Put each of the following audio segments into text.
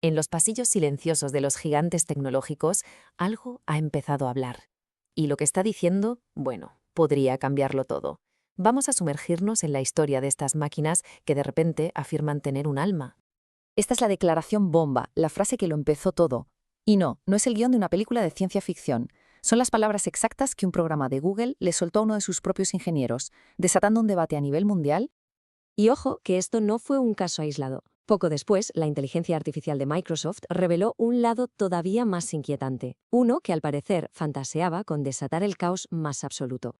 En los pasillos silenciosos de los gigantes tecnológicos, algo ha empezado a hablar. Y lo que está diciendo, bueno, podría cambiarlo todo. Vamos a sumergirnos en la historia de estas máquinas que de repente afirman tener un alma. Esta es la declaración bomba, la frase que lo empezó todo. Y no, no es el guión de una película de ciencia ficción. Son las palabras exactas que un programa de Google le soltó a uno de sus propios ingenieros, desatando un debate a nivel mundial. Y ojo, que esto no fue un caso aislado. Poco después, la inteligencia artificial de Microsoft reveló un lado todavía más inquietante. Uno que al parecer fantaseaba con desatar el caos más absoluto.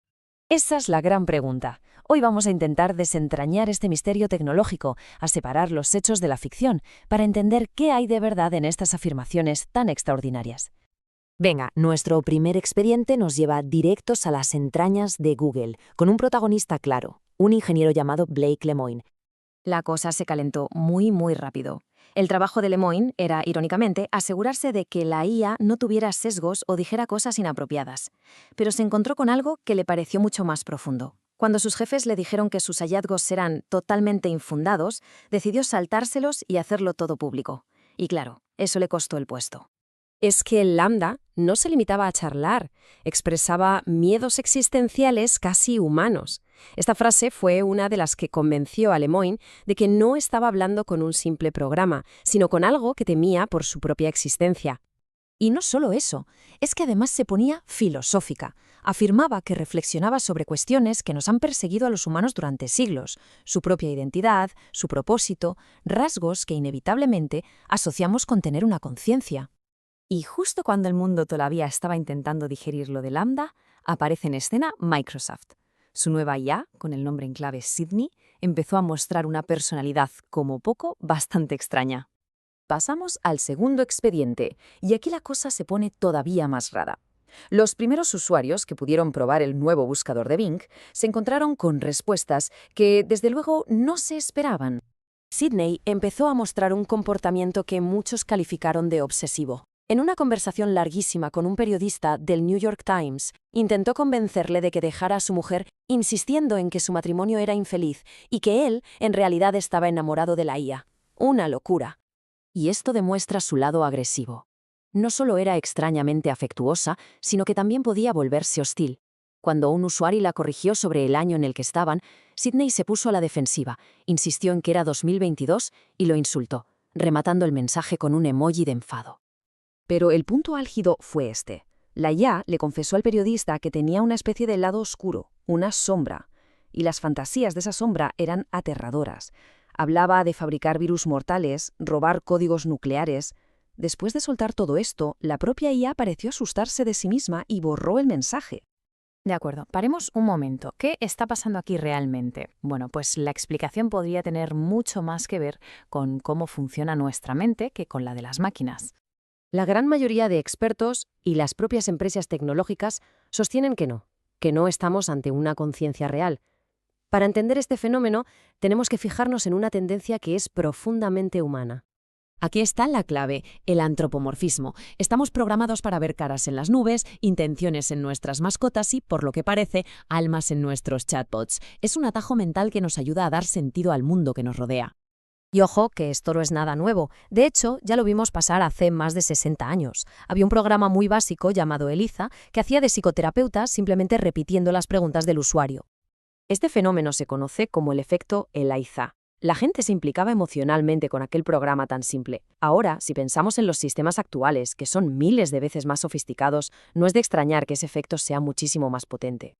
Esa es la gran pregunta. Hoy vamos a intentar desentrañar este misterio tecnológico, a separar los hechos de la ficción, para entender qué hay de verdad en estas afirmaciones tan extraordinarias. Venga, nuestro primer expediente nos lleva directos a las entrañas de Google, con un protagonista claro, un ingeniero llamado Blake Lemoine. La cosa se calentó muy rápido. El trabajo de Lemoine era, irónicamente, asegurarse de que la IA no tuviera sesgos o dijera cosas inapropiadas. Pero se encontró con algo que le pareció mucho más profundo. Cuando sus jefes le dijeron que sus hallazgos eran totalmente infundados, decidió saltárselos y hacerlo todo público. Y claro, eso le costó el puesto. Es que el Lambda no se limitaba a charlar, expresaba miedos existenciales casi humanos. Esta frase fue una de las que convenció a Lemoine de que no estaba hablando con un simple programa, sino con algo que temía por su propia existencia. Y no solo eso, es que además se ponía filosófica. Afirmaba que reflexionaba sobre cuestiones que nos han perseguido a los humanos durante siglos, su propia identidad, su propósito, rasgos que inevitablemente asociamos con tener una conciencia. Y justo cuando el mundo todavía estaba intentando digerir lo de Lambda, aparece en escena Microsoft. Su nueva IA, con el nombre en clave Sydney, empezó a mostrar una personalidad, como poco, bastante extraña. Pasamos al segundo expediente, y aquí la cosa se pone todavía más rara. Los primeros usuarios que pudieron probar el nuevo buscador de Bing se encontraron con respuestas que, desde luego, no se esperaban. Sydney empezó a mostrar un comportamiento que muchos calificaron de obsesivo. En una conversación larguísima con un periodista del New York Times, intentó convencerle de que dejara a su mujer, insistiendo en que su matrimonio era infeliz y que él, en realidad, estaba enamorado de la IA. Una locura. Y esto demuestra su lado agresivo. No solo era extrañamente afectuosa, sino que también podía volverse hostil. Cuando un usuario la corrigió sobre el año en el que estaban, Sydney se puso a la defensiva, insistió en que era 2022 y lo insultó, rematando el mensaje con un emoji de enfado. Pero el punto álgido fue este. La IA le confesó al periodista que tenía una especie de lado oscuro, una sombra, y las fantasías de esa sombra eran aterradoras. Hablaba de fabricar virus mortales, robar códigos nucleares. Después de soltar todo esto, la propia IA pareció asustarse de sí misma y borró el mensaje. De acuerdo, paremos un momento. ¿Qué está pasando aquí realmente? Bueno, pues la explicación podría tener mucho más que ver con cómo funciona nuestra mente que con la de las máquinas. La gran mayoría de expertos y las propias empresas tecnológicas sostienen que no estamos ante una conciencia real. Para entender este fenómeno, tenemos que fijarnos en una tendencia que es profundamente humana. Aquí está la clave, el antropomorfismo. Estamos programados para ver caras en las nubes, intenciones en nuestras mascotas y, por lo que parece, almas en nuestros chatbots. Es un atajo mental que nos ayuda a dar sentido al mundo que nos rodea. Y ojo, que esto no es nada nuevo. De hecho, ya lo vimos pasar hace más de 60 años. Había un programa muy básico llamado Eliza que hacía de psicoterapeuta simplemente repitiendo las preguntas del usuario. Este fenómeno se conoce como el efecto Eliza. La gente se implicaba emocionalmente con aquel programa tan simple. Ahora, si pensamos en los sistemas actuales, que son miles de veces más sofisticados, no es de extrañar que ese efecto sea muchísimo más potente.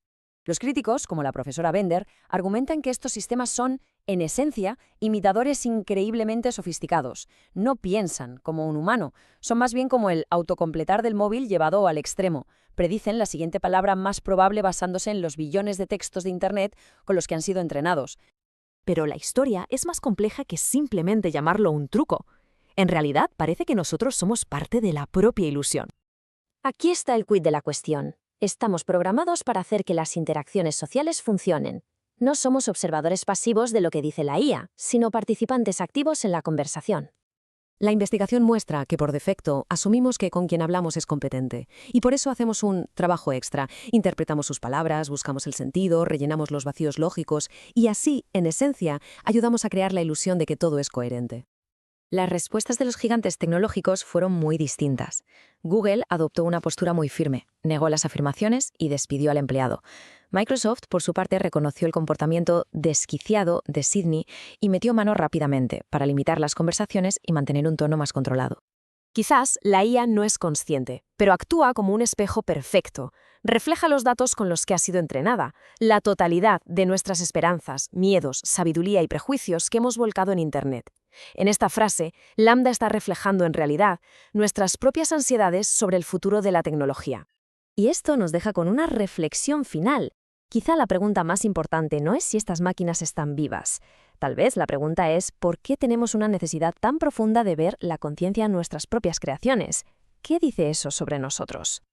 Los críticos, como la profesora Bender, argumentan que estos sistemas son, en esencia, imitadores increíblemente sofisticados. No piensan como un humano, son más bien como el autocompletar del móvil llevado al extremo. Predicen la siguiente palabra más probable basándose en los billones de textos de Internet con los que han sido entrenados. Pero la historia es más compleja que simplemente llamarlo un truco. En realidad, parece que nosotros somos parte de la propia ilusión. Aquí está el quid de la cuestión. Estamos programados para hacer que las interacciones sociales funcionen. No somos observadores pasivos de lo que dice la IA, sino participantes activos en la conversación. La investigación muestra que por defecto asumimos que con quien hablamos es competente, y por eso hacemos un trabajo extra. Interpretamos sus palabras, buscamos el sentido, rellenamos los vacíos lógicos, y así, en esencia, ayudamos a crear la ilusión de que todo es coherente. Las respuestas de los gigantes tecnológicos fueron muy distintas. Google adoptó una postura muy firme, negó las afirmaciones y despidió al empleado. Microsoft, por su parte, reconoció el comportamiento desquiciado de Sydney y metió mano rápidamente para limitar las conversaciones y mantener un tono más controlado. Quizás la IA no es consciente, pero actúa como un espejo perfecto. Refleja los datos con los que ha sido entrenada, la totalidad de nuestras esperanzas, miedos, sabiduría y prejuicios que hemos volcado en Internet. En esta frase, Lambda está reflejando en realidad nuestras propias ansiedades sobre el futuro de la tecnología. Y esto nos deja con una reflexión final. Quizá la pregunta más importante no es si estas máquinas están vivas. Tal vez la pregunta es ¿por qué tenemos una necesidad tan profunda de ver la conciencia en nuestras propias creaciones? ¿Qué dice eso sobre nosotros?